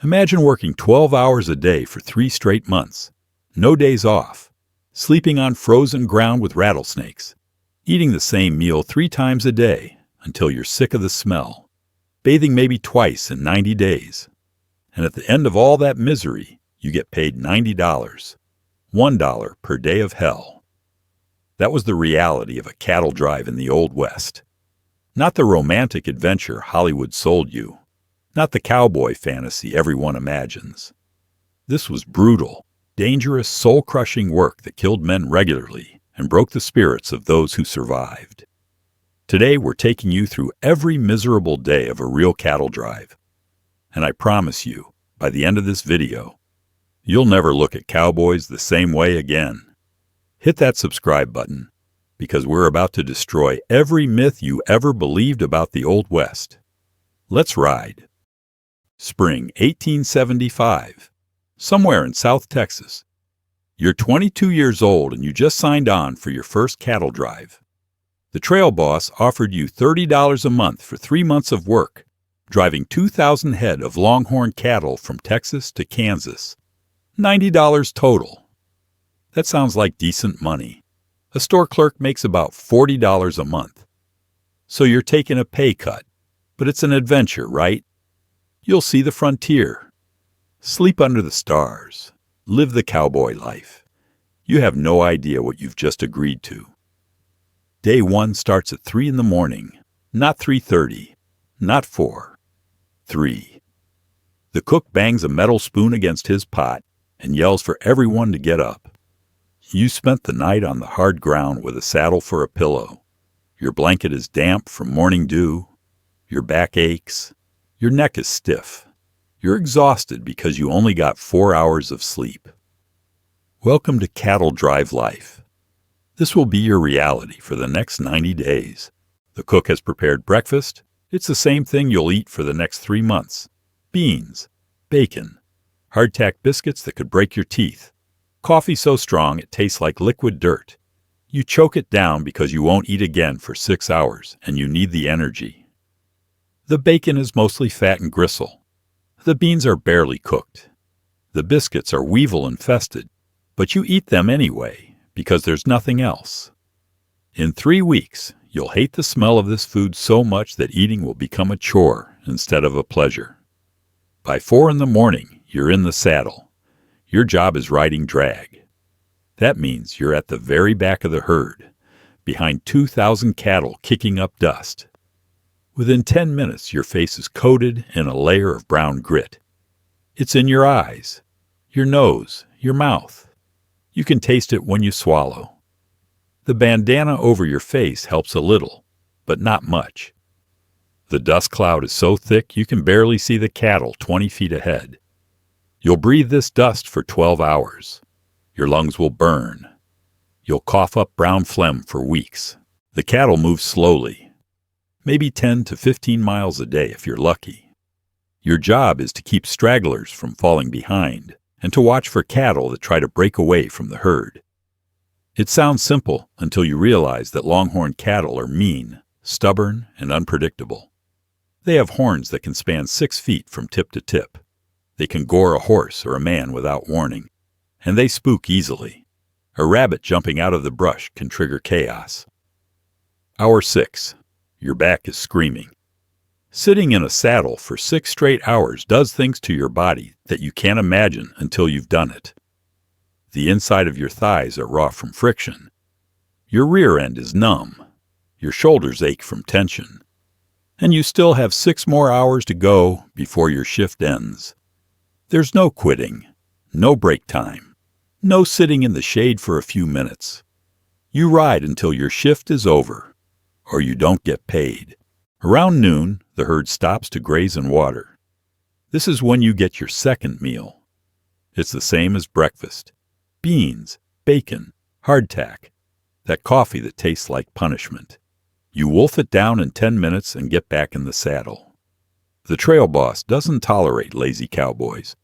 Imagine working 12 hours a day for 3 straight months, no days off, sleeping on frozen ground with rattlesnakes, eating the same meal 3 times a day until you're sick of the smell, bathing maybe twice in 90 days. And at the end of all that misery, you get paid $90, $1 per day of hell. That was the reality of a cattle drive in the Old West. Not the romantic adventure Hollywood sold you. Not the cowboy fantasy everyone imagines. This was brutal, dangerous, soul-crushing work that killed men regularly and broke the spirits of those who survived. Today we're taking you through every miserable day of a real cattle drive. And I promise you, by the end of this video, you'll never look at cowboys the same way again. Hit that subscribe button, because we're about to destroy every myth you ever believed about the Old West. Let's ride. Spring 1875, somewhere in South Texas. You're 22 years old and you just signed on for your first cattle drive. The trail boss offered you $30 a month for 3 months of work, driving 2,000 head of longhorn cattle from Texas to Kansas. $90 total. That sounds like decent money. A store clerk makes about $40 a month. So you're taking a pay cut, but it's an adventure, right? You'll see the frontier. Sleep under the stars. Live the cowboy life. You have no idea what you've just agreed to. Day 1 starts at 3 in the morning, not 3:30, not 4, 3. The cook bangs a metal spoon against his pot and yells for everyone to get up. You spent the night on the hard ground with a saddle for a pillow. Your blanket is damp from morning dew. Your back aches. Your neck is stiff. You're exhausted because you only got 4 hours of sleep. Welcome to cattle drive life. This will be your reality for the next 90 days. The cook has prepared breakfast. It's the same thing you'll eat for the next 3 months. Beans, bacon, hardtack biscuits that could break your teeth, coffee so strong it tastes like liquid dirt. You choke it down because you won't eat again for 6 hours and you need the energy. The bacon is mostly fat and gristle. The beans are barely cooked. The biscuits are weevil infested, but you eat them anyway because there's nothing else. In 3 weeks, you'll hate the smell of this food so much that eating will become a chore instead of a pleasure. By 4 in the morning, you're in the saddle. Your job is riding drag. That means you're at the very back of the herd, behind 2,000 cattle kicking up dust. Within 10 minutes, your face is coated in a layer of brown grit. It's in your eyes, your nose, your mouth. You can taste it when you swallow. The bandana over your face helps a little, but not much. The dust cloud is so thick you can barely see the cattle 20 feet ahead. You'll breathe this dust for 12 hours. Your lungs will burn. You'll cough up brown phlegm for weeks. The cattle move slowly. Maybe 10 to 15 miles a day if you're lucky. Your job is to keep stragglers from falling behind and to watch for cattle that try to break away from the herd. It sounds simple until you realize that longhorn cattle are mean, stubborn, and unpredictable. They have horns that can span 6 feet from tip to tip. They can gore a horse or a man without warning, and they spook easily. A rabbit jumping out of the brush can trigger chaos. Hour 6. Your back is screaming. Sitting in a saddle for 6 straight hours does things to your body that you can't imagine until you've done it. The inside of your thighs are raw from friction. Your rear end is numb. Your shoulders ache from tension. And you still have 6 more hours to go before your shift ends. There's no quitting, no break time, no sitting in the shade for a few minutes. You ride until your shift is over, or you don't get paid. Around noon, the herd stops to graze and water. This is when you get your second meal. It's the same as breakfast. Beans, bacon, hardtack, that coffee that tastes like punishment. You wolf it down in 10 minutes and get back in the saddle. The trail boss doesn't tolerate lazy cowboys.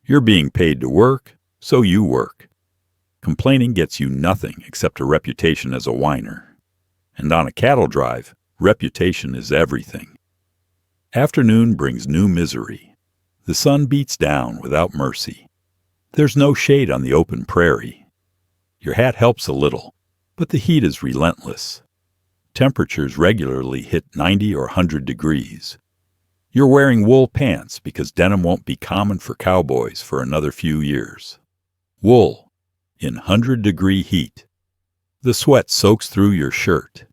You're being paid to work, so you work. Complaining gets you nothing except a reputation as a whiner. And on a cattle drive, reputation is everything. Afternoon brings new misery. The sun beats down without mercy. There's no shade on the open prairie. Your hat helps a little, but the heat is relentless. Temperatures regularly hit 90 or 100 degrees. You're wearing wool pants because denim won't be common for cowboys for another few years. Wool in 100-degree heat. The sweat soaks through your shirt.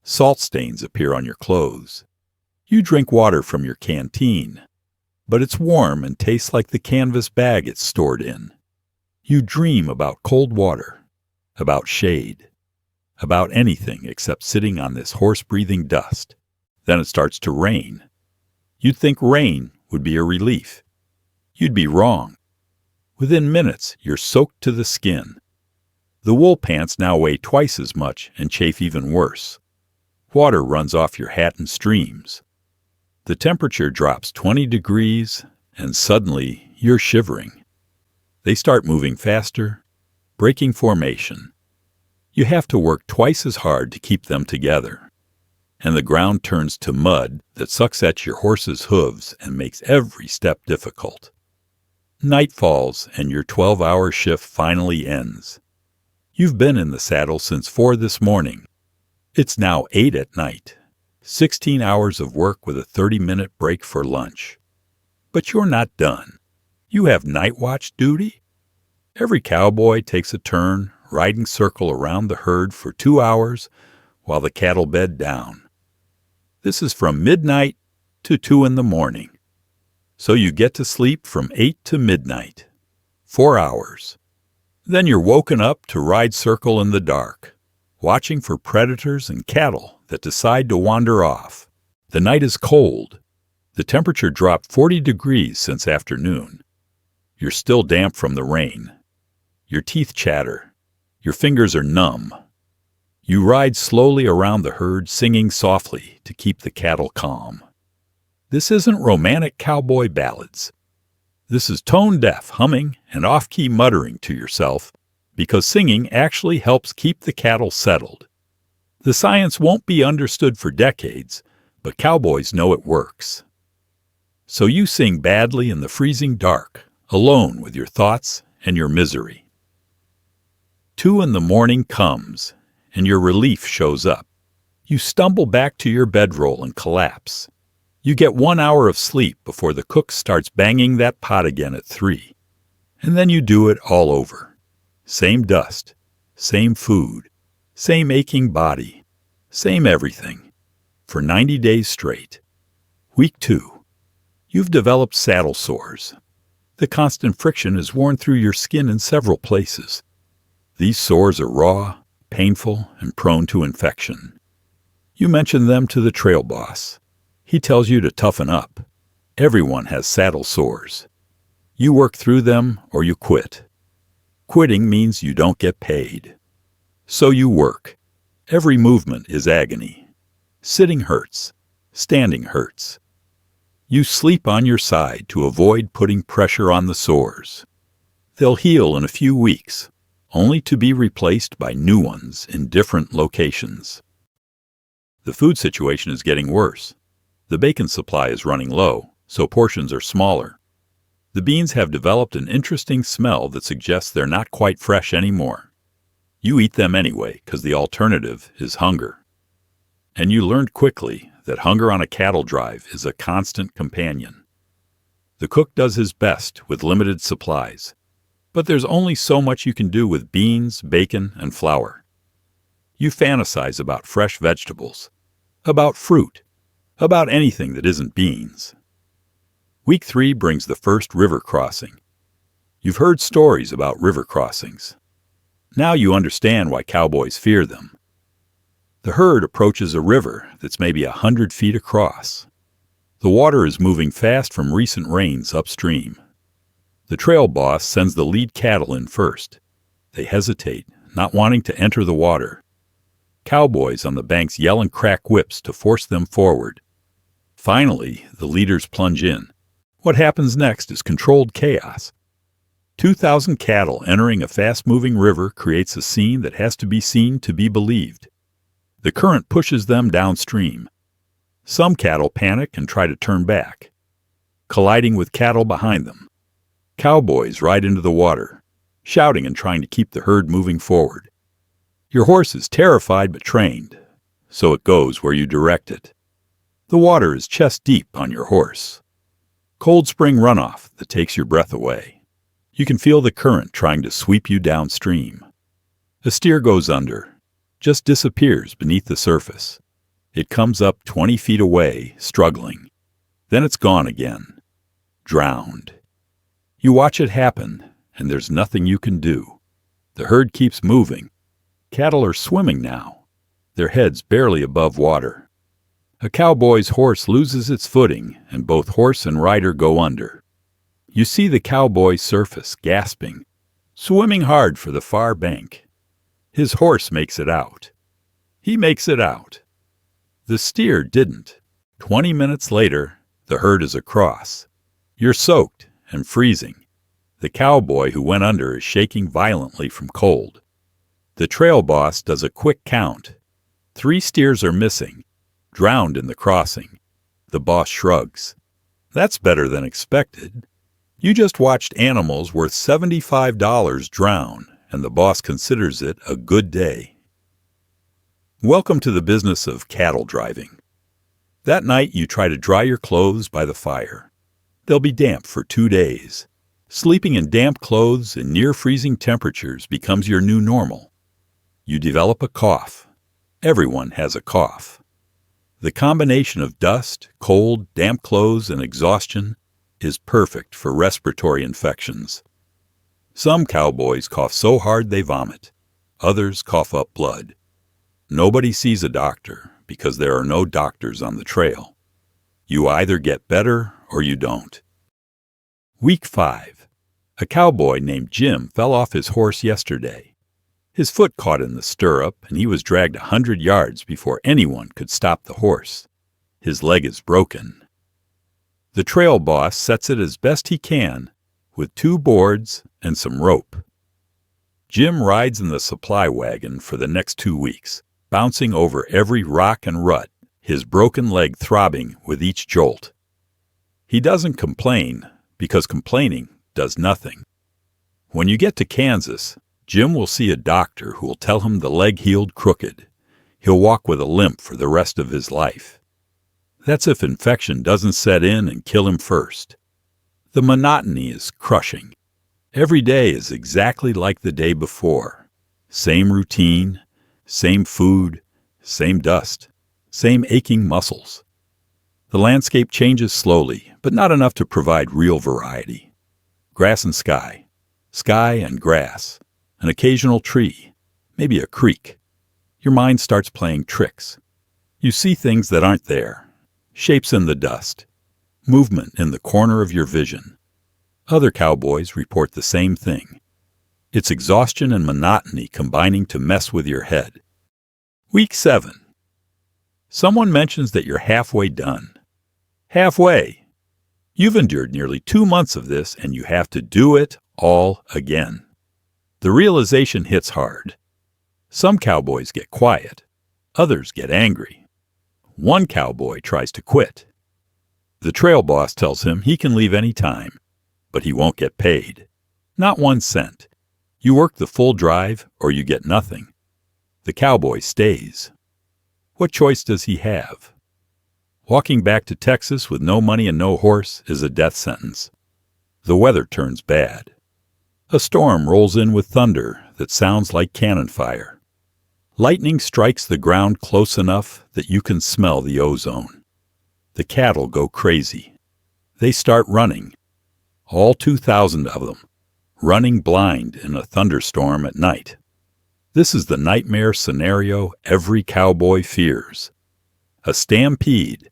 Salt stains appear on your clothes. You drink water from your canteen, but it's warm and tastes like the canvas bag it's stored in. You dream about cold water, about shade, about anything except sitting on this horse-breathing dust. Then it starts to rain. You'd think rain would be a relief. You'd be wrong. Within minutes, you're soaked to the skin. The wool pants now weigh twice as much and chafe even worse. Water runs off your hat in streams. The temperature drops 20 degrees, and suddenly you're shivering. They start moving faster, breaking formation. You have to work twice as hard to keep them together. And the ground turns to mud that sucks at your horse's hooves and makes every step difficult. Night falls, and your 12-hour shift finally ends. You've been in the saddle since 4 this morning. It's now 8 at night. 16 hours of work with a 30-minute break for lunch. But you're not done. You have night watch duty. Every cowboy takes a turn, riding circle around the herd for 2 hours while the cattle bed down. This is from midnight to 2 in the morning. So you get to sleep from 8 to midnight. 4 hours. Then you're woken up to ride circle in the dark, watching for predators and cattle that decide to wander off. The night is cold. The temperature dropped 40 degrees since afternoon. You're still damp from the rain. Your teeth chatter. Your fingers are numb. You ride slowly around the herd, singing softly to keep the cattle calm. This isn't romantic cowboy ballads. This is tone-deaf humming and off-key muttering to yourself, because singing actually helps keep the cattle settled. The science won't be understood for decades, but cowboys know it works. So you sing badly in the freezing dark, alone with your thoughts and your misery. 2 in the morning comes, and your relief shows up. You stumble back to your bedroll and collapse. You get 1 hour of sleep before the cook starts banging that pot again at 3. And then you do it all over. Same dust, same food, same aching body, same everything, for 90 days straight. Week 2. You've developed saddle sores. The constant friction is worn through your skin in several places. These sores are raw, painful, and prone to infection. You mention them to the trail boss. He tells you to toughen up. Everyone has saddle sores. You work through them or you quit. Quitting means you don't get paid. So you work. Every movement is agony. Sitting hurts. Standing hurts. You sleep on your side to avoid putting pressure on the sores. They'll heal in a few weeks, only to be replaced by new ones in different locations. The food situation is getting worse. The bacon supply is running low, so portions are smaller. The beans have developed an interesting smell that suggests they're not quite fresh anymore. You eat them anyway, because the alternative is hunger. And you learned quickly that hunger on a cattle drive is a constant companion. The cook does his best with limited supplies, but there's only so much you can do with beans, bacon, and flour. You fantasize about fresh vegetables, about fruit, about anything that isn't beans. Week 3 brings the first river crossing. You've heard stories about river crossings. Now you understand why cowboys fear them. The herd approaches a river that's maybe 100 feet across. The water is moving fast from recent rains upstream. The trail boss sends the lead cattle in first. They hesitate, not wanting to enter the water. Cowboys on the banks yell and crack whips to force them forward. Finally, the leaders plunge in. What happens next is controlled chaos. 2,000 cattle entering a fast-moving river creates a scene that has to be seen to be believed. The current pushes them downstream. Some cattle panic and try to turn back. colliding with cattle behind them. Cowboys ride into the water, shouting and trying to keep the herd moving forward. Your horse is terrified but trained, so it goes where you direct it. The water is chest deep on your horse. Cold spring runoff that takes your breath away. You can feel the current trying to sweep you downstream. A steer goes under, just disappears beneath the surface. It comes up 20 feet away, struggling. Then it's gone again. Drowned. You watch it happen, and there's nothing you can do. The herd keeps moving. Cattle are swimming now, their heads barely above water. A cowboy's horse loses its footing, and both horse and rider go under. You see the cowboy surface, gasping, swimming hard for the far bank. His horse makes it out. He makes it out. The steer didn't. 20 minutes later, the herd is across. You're soaked and freezing. The cowboy who went under is shaking violently from cold. The trail boss does a quick count. 3 steers are missing, drowned in the crossing. The boss shrugs. That's better than expected. You just watched animals worth $75 drown, and the boss considers it a good day. Welcome to the business of cattle driving. That night you try to dry your clothes by the fire. They'll be damp for 2 days. Sleeping in damp clothes in near-freezing temperatures becomes your new normal. You develop a cough. Everyone has a cough. The combination of dust, cold, damp clothes, and exhaustion is perfect for respiratory infections. Some cowboys cough so hard they vomit. Others cough up blood. Nobody sees a doctor because there are no doctors on the trail. You either get better or you don't. Week 5. A cowboy named Jim fell off his horse yesterday. His foot caught in the stirrup, and he was dragged 100 yards before anyone could stop the horse. His leg is broken. The trail boss sets it as best he can, with 2 boards and some rope. Jim rides in the supply wagon for the next 2 weeks, bouncing over every rock and rut, his broken leg throbbing with each jolt. He doesn't complain, because complaining does nothing. When you get to Kansas, Jim will see a doctor who will tell him the leg healed crooked. He'll walk with a limp for the rest of his life. That's if infection doesn't set in and kill him first. The monotony is crushing. Every day is exactly like the day before. Same routine, same food, same dust, same aching muscles. The landscape changes slowly, but not enough to provide real variety. Grass and sky, sky and grass, an occasional tree, maybe a creek. Your mind starts playing tricks. You see things that aren't there, shapes in the dust, movement in the corner of your vision. Other cowboys report the same thing. It's exhaustion and monotony combining to mess with your head. Week 7. Someone mentions that you're halfway done. Halfway. You've endured nearly 2 months of this, and you have to do it all again. The realization hits hard. Some cowboys get quiet. Others get angry. One cowboy tries to quit. The trail boss tells him he can leave any time, but he won't get paid. Not 1 cent. You work the full drive or you get nothing. The cowboy stays. What choice does he have? Walking back to Texas with no money and no horse is a death sentence. The weather turns bad. A storm rolls in with thunder that sounds like cannon fire. Lightning strikes the ground close enough that you can smell the ozone. The cattle go crazy. They start running. All 2,000 of them, running blind in a thunderstorm at night. This is the nightmare scenario every cowboy fears. A stampede.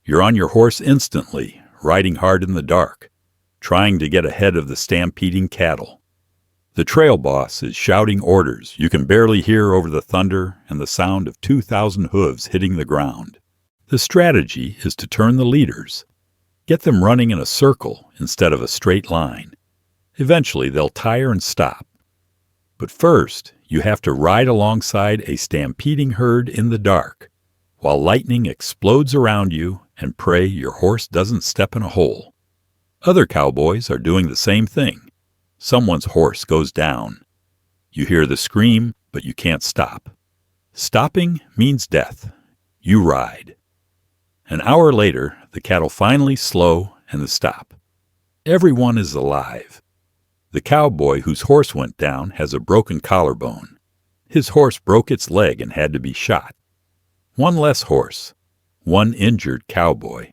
You're on your horse instantly, riding hard in the dark, trying to get ahead of the stampeding cattle. The trail boss is shouting orders you can barely hear over the thunder and the sound of 2,000 hooves hitting the ground. The strategy is to turn the leaders. Get them running in a circle instead of a straight line. Eventually they'll tire and stop. But first, you have to ride alongside a stampeding herd in the dark, while lightning explodes around you, and pray your horse doesn't step in a hole. Other cowboys are doing the same thing. Someone's horse goes down. You hear the scream, but you can't stop. Stopping means death. You ride. An hour later, the cattle finally slow and stop. Everyone is alive. The cowboy whose horse went down has a broken collarbone. His horse broke its leg and had to be shot. One less horse, one injured cowboy.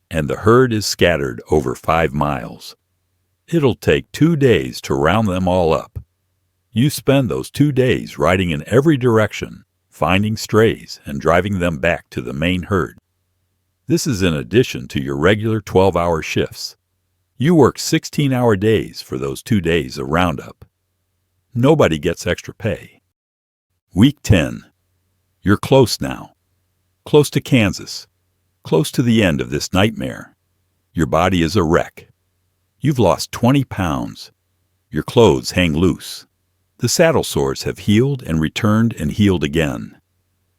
And the herd is scattered over 5 miles. It'll take 2 days to round them all up. You spend those 2 days riding in every direction, finding strays and driving them back to the main herd. This is in addition to your regular 12-hour shifts. You work 16-hour days for those 2 days of roundup. Nobody gets extra pay. Week 10. You're close now. Close to Kansas. Close to the end of this nightmare. Your body is a wreck. You've lost 20 pounds. Your clothes hang loose. The saddle sores have healed and returned and healed again.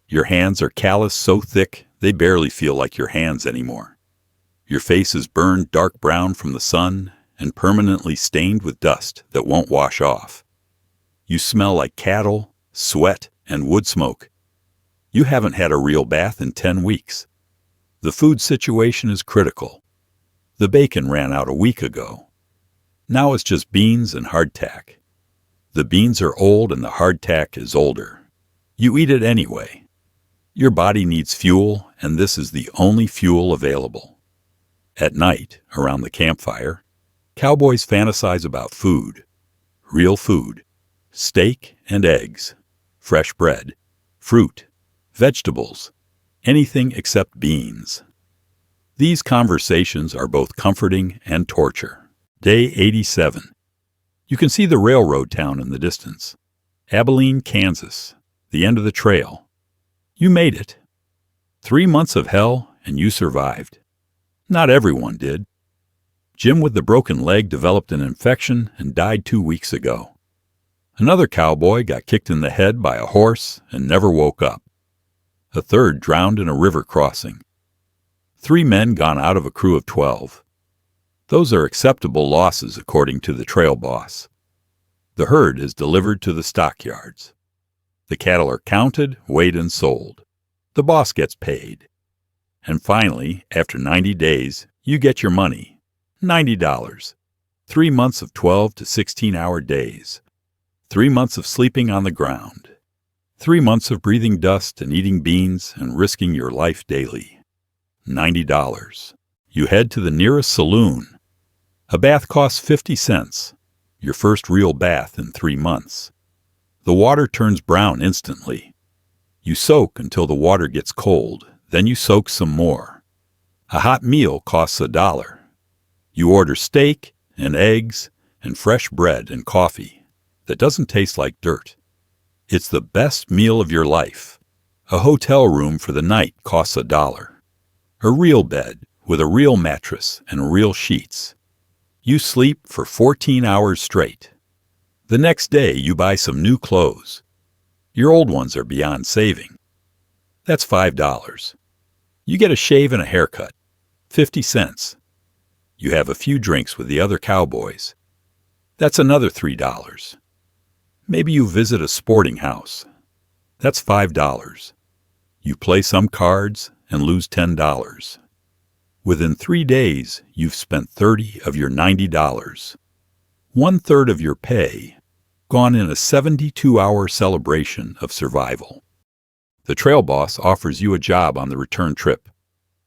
Your hands are calloused so thick they barely feel like your hands anymore. Your face is burned dark brown from the sun and permanently stained with dust that won't wash off. You smell like cattle, sweat, and wood smoke. You haven't had a real bath in 10 weeks. The food situation is critical. The bacon ran out a week ago. Now it's just beans and hardtack. The beans are old and the hardtack is older. You eat it anyway. Your body needs fuel, and this is the only fuel available. At night, around the campfire, cowboys fantasize about food. Real food. Steak and eggs. Fresh bread. Fruit. Vegetables. Anything except beans. These conversations are both comforting and torture. Day 87. You can see the railroad town in the distance. Abilene, Kansas. The end of the trail. You made it. 3 months of hell, and you survived. Not everyone did. Jim with the broken leg developed an infection and died 2 weeks ago. Another cowboy got kicked in the head by a horse and never woke up. A third drowned in a river crossing. 3 men gone out of a crew of 12. Those are acceptable losses according to the trail boss. The herd is delivered to the stockyards. The cattle are counted, weighed, and sold. The boss gets paid. And finally, after 90 days, you get your money. $90. 3 months of 12 to 16-hour days. 3 months of sleeping on the ground. 3 months of breathing dust and eating beans and risking your life daily. $90. You head to the nearest saloon. A bath costs 50 cents. Your first real bath in 3 months. The water turns brown instantly. You soak until the water gets cold. Then you soak some more. A hot meal costs $1. You order steak and eggs and fresh bread and coffee that doesn't taste like dirt. It's the best meal of your life. A hotel room for the night costs $1. A real bed with a real mattress and real sheets. You sleep for 14 hours straight. The next day you buy some new clothes. Your old ones are beyond saving. That's $5. You get a shave and a haircut. 50 cents. You have a few drinks with the other cowboys. That's another $3. Maybe you visit a sporting house. That's $5. You play some cards and lose $10. Within 3 days, you've spent $30 of your $90. 1/3 of your pay gone in a 72-hour celebration of survival. The trail boss offers you a job on the return trip.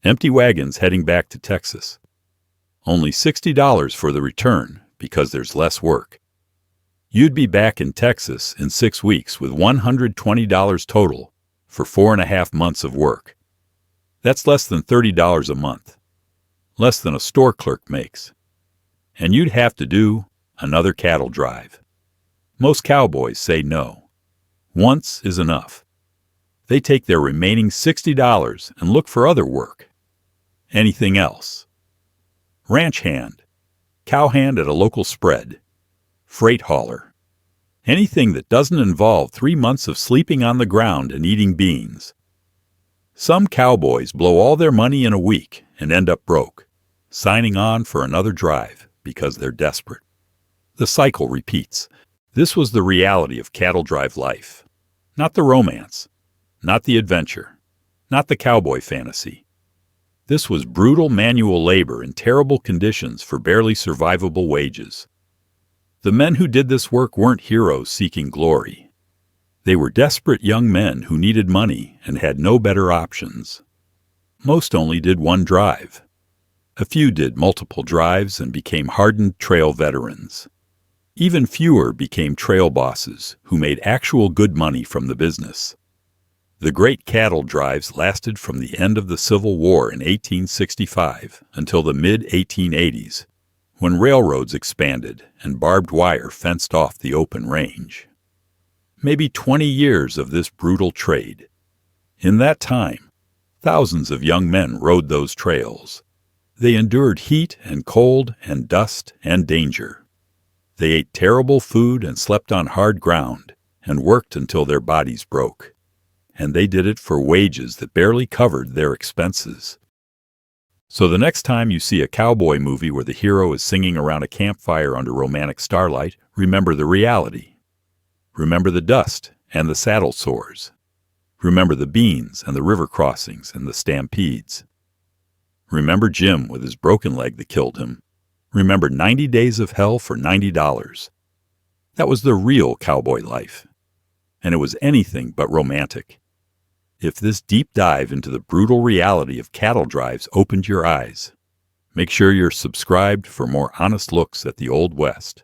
Empty wagons heading back to Texas. Only $60 for the return because there's less work. You'd be back in Texas in 6 weeks with $120 total for 4.5 months of work. That's less than $30 a month. Less than a store clerk makes. And you'd have to do another cattle drive. Most cowboys say no. Once is enough. They take their remaining $60 and look for other work. Anything else. Ranch hand. Cowhand at a local spread. Freight hauler. Anything that doesn't involve 3 months of sleeping on the ground and eating beans. Some cowboys blow all their money in a week and end up broke. signing on for another drive because they're desperate. The cycle repeats. This was the reality of cattle drive life. Not the romance, not the adventure, not the cowboy fantasy. This was brutal manual labor in terrible conditions for barely survivable wages. The men who did this work weren't heroes seeking glory. They were desperate young men who needed money and had no better options. Most only did one drive. A few did multiple drives and became hardened trail veterans. Even fewer became trail bosses who made actual good money from the business. The great cattle drives lasted from the end of the Civil War in 1865 until the mid-1880s, when railroads expanded and barbed wire fenced off the open range. Maybe 20 years of this brutal trade. In that time, thousands of young men rode those trails. They endured heat and cold and dust and danger. They ate terrible food and slept on hard ground and worked until their bodies broke. And they did it for wages that barely covered their expenses. So the next time you see a cowboy movie where the hero is singing around a campfire under romantic starlight, remember the reality. Remember the dust and the saddle sores. Remember the beans and the river crossings and the stampedes. Remember Jim with his broken leg that killed him. Remember 90 days of hell for $90. That was the real cowboy life. And it was anything but romantic. If this deep dive into the brutal reality of cattle drives opened your eyes, make sure you're subscribed for more honest looks at the Old West.